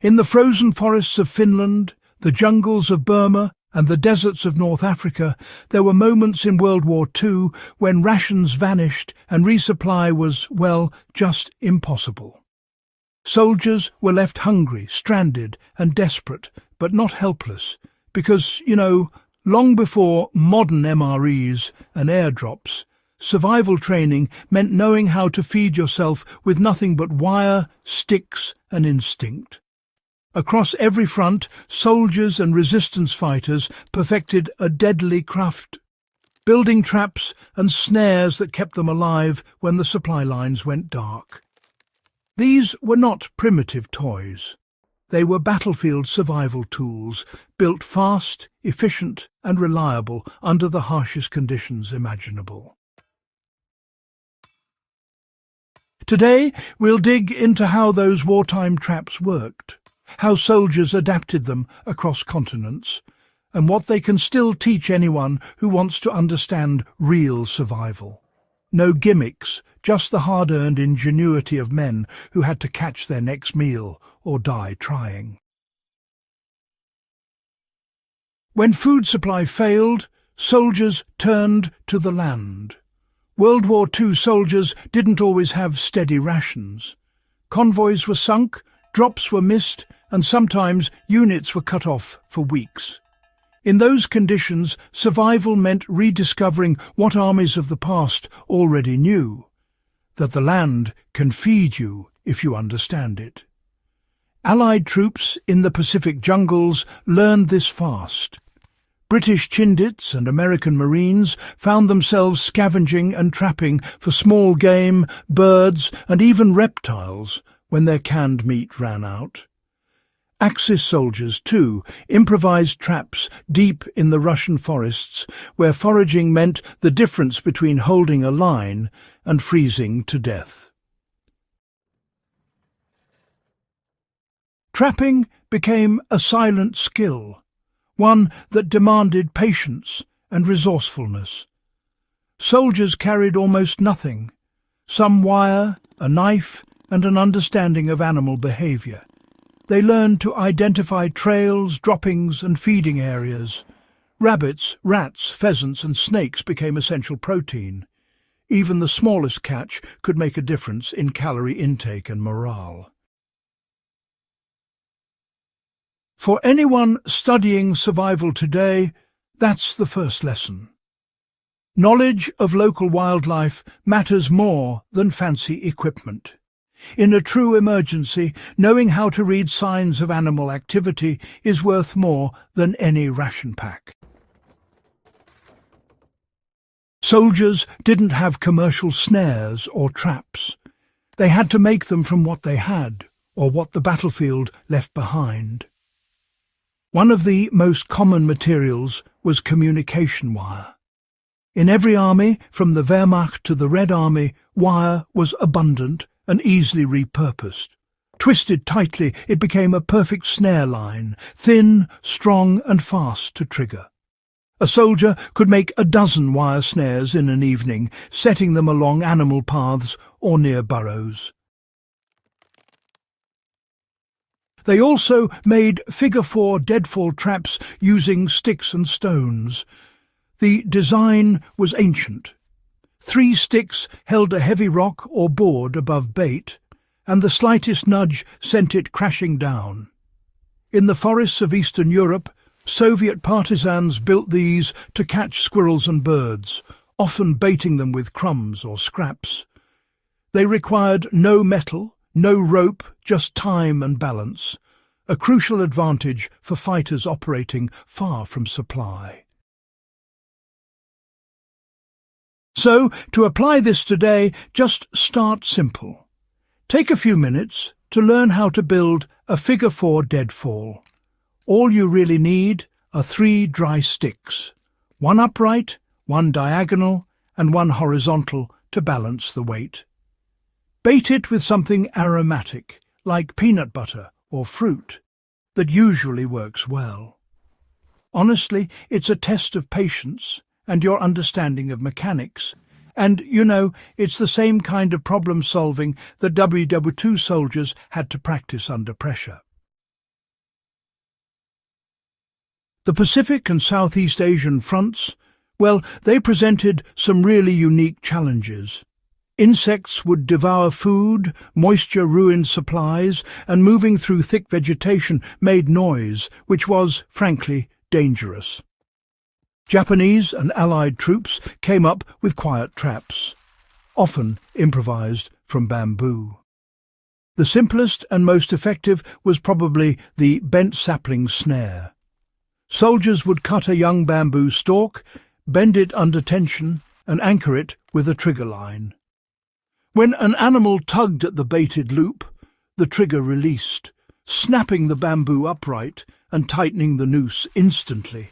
In the frozen forests of Finland, the jungles of Burma, and the deserts of North Africa, there were moments in World War II when rations vanished and resupply was, well, just impossible. Soldiers were left hungry, stranded and desperate, but not helpless, because, long before modern MREs and airdrops, survival training meant knowing how to feed yourself with nothing but wire, sticks and instinct. Across every front, soldiers and resistance fighters perfected a deadly craft, building traps and snares that kept them alive when the supply lines went dark. These were not primitive toys. They were battlefield survival tools, built fast, efficient and reliable under the harshest conditions imaginable. Today, we'll dig into how those wartime traps worked, how soldiers adapted them across continents, and what they can still teach anyone who wants to understand real survival. No gimmicks, just the hard-earned ingenuity of men who had to catch their next meal or die trying. When food supply failed, soldiers turned to the land. World War II soldiers didn't always have steady rations. Convoys were sunk, drops were missed, and sometimes units were cut off for weeks. In those conditions, survival meant rediscovering what armies of the past already knew, that the land can feed you if you understand it. Allied troops in the Pacific jungles learned this fast. British Chindits and American Marines found themselves scavenging and trapping for small game, birds and even reptiles when their canned meat ran out. Axis soldiers, too, improvised traps deep in the Russian forests where foraging meant the difference between holding a line and freezing to death. Trapping became a silent skill, one that demanded patience and resourcefulness. Soldiers carried almost nothing, some wire, a knife, and an understanding of animal behavior. They learned to identify trails, droppings, and feeding areas. Rabbits, rats, pheasants, and snakes became essential protein. Even the smallest catch could make a difference in calorie intake and morale. For anyone studying survival today, that's the first lesson. Knowledge of local wildlife matters more than fancy equipment. In a true emergency, knowing how to read signs of animal activity is worth more than any ration pack. Soldiers didn't have commercial snares or traps. They had to make them from what they had, or what the battlefield left behind. One of the most common materials was communication wire. In every army, from the Wehrmacht to the Red Army, wire was abundant and easily repurposed. Twisted tightly, it became a perfect snare line, thin, strong and fast to trigger. A soldier could make a dozen wire snares in an evening, setting them along animal paths or near burrows. They also made figure-4 deadfall traps using sticks and stones. The design was ancient. 3 sticks held a heavy rock or board above bait, and the slightest nudge sent it crashing down. In the forests of Eastern Europe, Soviet partisans built these to catch squirrels and birds, often baiting them with crumbs or scraps. They required no metal, no rope, just time and balance, a crucial advantage for fighters operating far from supply. So, to apply this today, just start simple. Take a few minutes to learn how to build a figure-4 deadfall. All you really need are 3 dry sticks, 1 upright, 1 diagonal, and 1 horizontal to balance the weight. Bait it with something aromatic, like peanut butter or fruit, that usually works well. Honestly, it's a test of patience and your understanding of mechanics. And, it's the same kind of problem-solving that WWII soldiers had to practice under pressure. The Pacific and Southeast Asian fronts, well, they presented some really unique challenges. Insects would devour food, moisture ruined supplies, and moving through thick vegetation made noise, which was, frankly, dangerous. Japanese and Allied troops came up with quiet traps, often improvised from bamboo. The simplest and most effective was probably the bent sapling snare. Soldiers would cut a young bamboo stalk, bend it under tension, and anchor it with a trigger line. When an animal tugged at the baited loop, the trigger released, snapping the bamboo upright and tightening the noose instantly.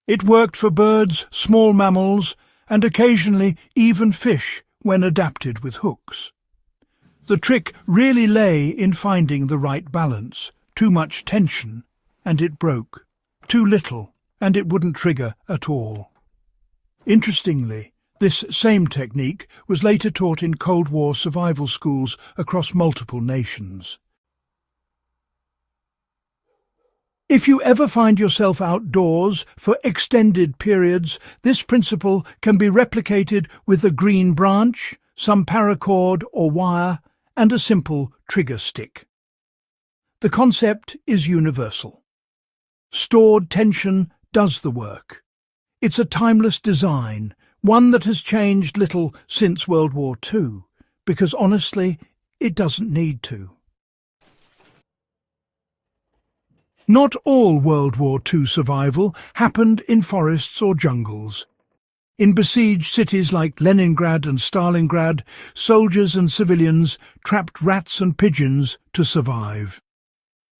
It worked for birds, small mammals, and occasionally even fish when adapted with hooks. The trick really lay in finding the right balance. Too much tension, and it broke. Too little, and it wouldn't trigger at all. Interestingly, this same technique was later taught in Cold War survival schools across multiple nations. If you ever find yourself outdoors for extended periods, this principle can be replicated with a green branch, some paracord or wire, and a simple trigger stick. The concept is universal. Stored tension does the work. It's a timeless design, one that has changed little since World War II, because honestly, it doesn't need to. Not all World War II survival happened in forests or jungles. In besieged cities like Leningrad and Stalingrad, soldiers and civilians trapped rats and pigeons to survive.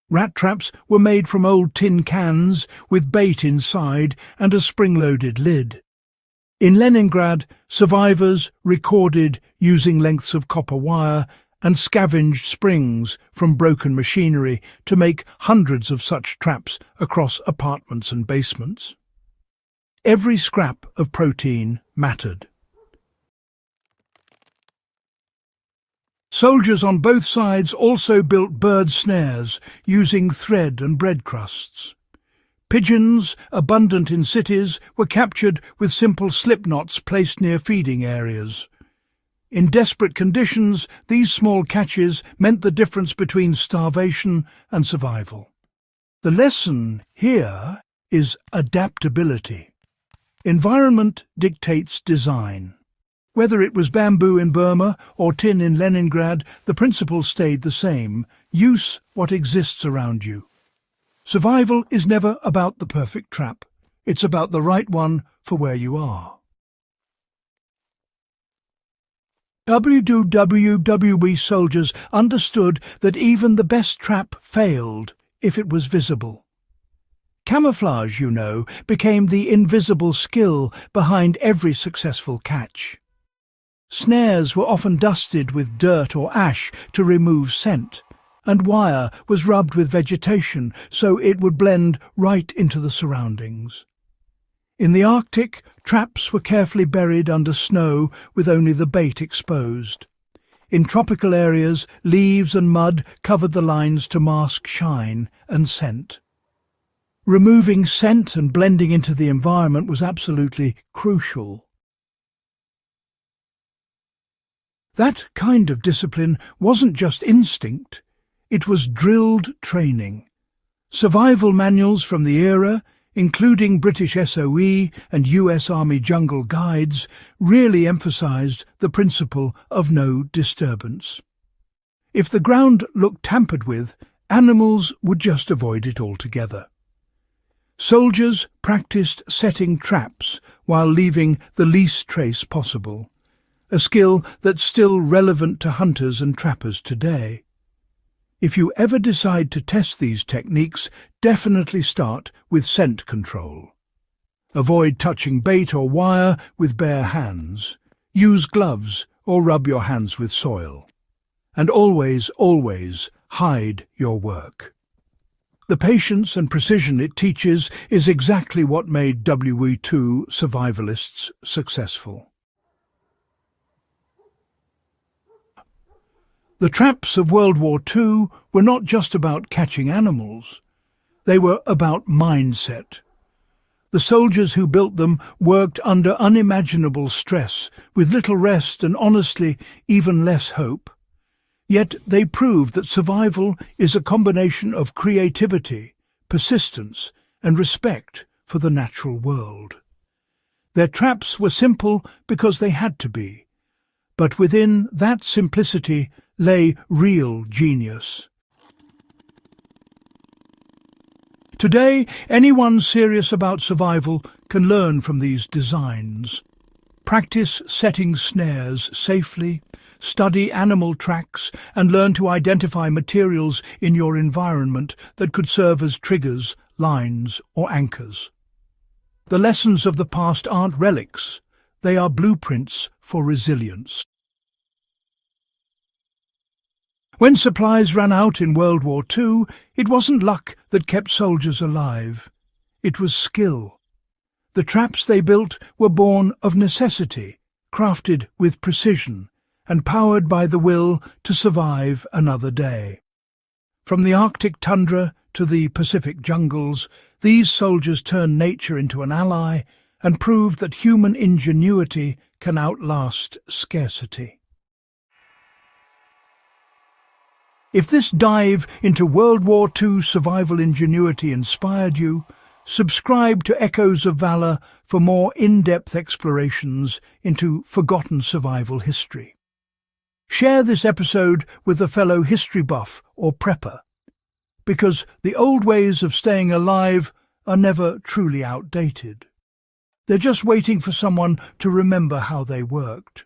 Rat traps were made from old tin cans with bait inside and a spring-loaded lid. In Leningrad, survivors recorded using lengths of copper wire and scavenged springs from broken machinery to make hundreds of such traps across apartments and basements. Every scrap of protein mattered. Soldiers on both sides also built bird snares using thread and bread crusts. Pigeons, abundant in cities, were captured with simple slip knots placed near feeding areas. In desperate conditions, these small catches meant the difference between starvation and survival. The lesson here is adaptability. Environment dictates design. Whether it was bamboo in Burma or tin in Leningrad, the principle stayed the same. Use what exists around you. Survival is never about the perfect trap. It's about the right one for where you are. WWII soldiers understood that even the best trap failed if it was visible. Camouflage, you know, became the invisible skill behind every successful catch. Snares were often dusted with dirt or ash to remove scent, and wire was rubbed with vegetation so it would blend right into the surroundings. In the Arctic, traps were carefully buried under snow with only the bait exposed. In tropical areas, leaves and mud covered the lines to mask shine and scent. Removing scent and blending into the environment was absolutely crucial. That kind of discipline wasn't just instinct, it was drilled training. Survival manuals from the era, including British SOE and US Army jungle guides, really emphasized the principle of no disturbance. If the ground looked tampered with, animals would just avoid it altogether. Soldiers practiced setting traps while leaving the least trace possible, a skill that's still relevant to hunters and trappers today. If you ever decide to test these techniques, definitely start with scent control. Avoid touching bait or wire with bare hands. Use gloves or rub your hands with soil. And always, always hide your work. The patience and precision it teaches is exactly what made WWII survivalists successful. The traps of World War II were not just about catching animals. They were about mindset. The soldiers who built them worked under unimaginable stress, with little rest and, honestly, even less hope. Yet they proved that survival is a combination of creativity, persistence, and respect for the natural world. Their traps were simple because they had to be, but within that simplicity lay real genius. Today, anyone serious about survival can learn from these designs. Practice setting snares safely, study animal tracks, and learn to identify materials in your environment that could serve as triggers, lines, or anchors. The lessons of the past aren't relics, they are blueprints for resilience. When supplies ran out in World War II, it wasn't luck that kept soldiers alive. It was skill. The traps they built were born of necessity, crafted with precision, and powered by the will to survive another day. From the Arctic tundra to the Pacific jungles, these soldiers turned nature into an ally and proved that human ingenuity can outlast scarcity. If this dive into World War II survival ingenuity inspired you, subscribe to Echoes of Valor for more in-depth explorations into forgotten survival history. Share this episode with a fellow history buff or prepper, because the old ways of staying alive are never truly outdated. They're just waiting for someone to remember how they worked.